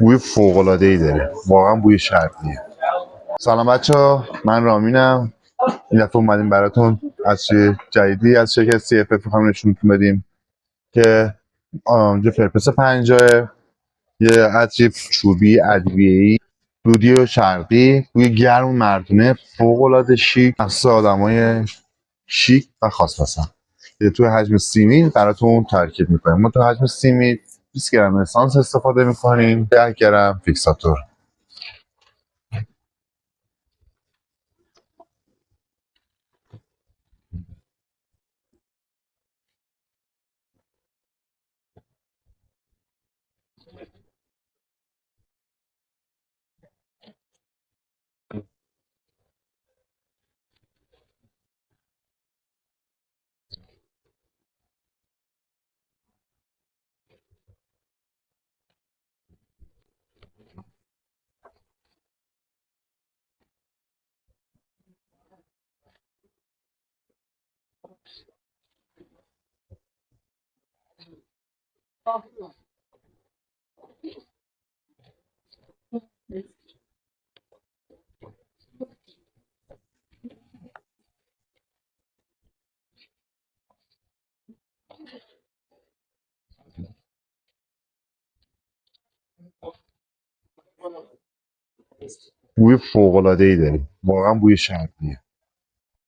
بوی فوق‌العاده‌ای داره، واقعا بوی شرقیه. سلام بچه‌ها، من رامینم. این دفعه اومدیم براتون از چیز جدیدی از شرکت CFF می‌خوایم نشونتون بدیم که یه فرپس 50 یه عطر چوبی ادویه‌ای دودی و شرقی، بوی گرم و مردونه، فوق‌العاده شیک، مخصوص آدمای شیک و خاص‌پسند. توی حجم 30 میل براتون ترکیب می‌کنیم. ما تو حجم 30 میل 20 گرم اسانس استفاده می‌کنیم، 10 گرم فیکساتور. بوی فوق‌العاده‌ای داره، واقعا بوی شرقیه.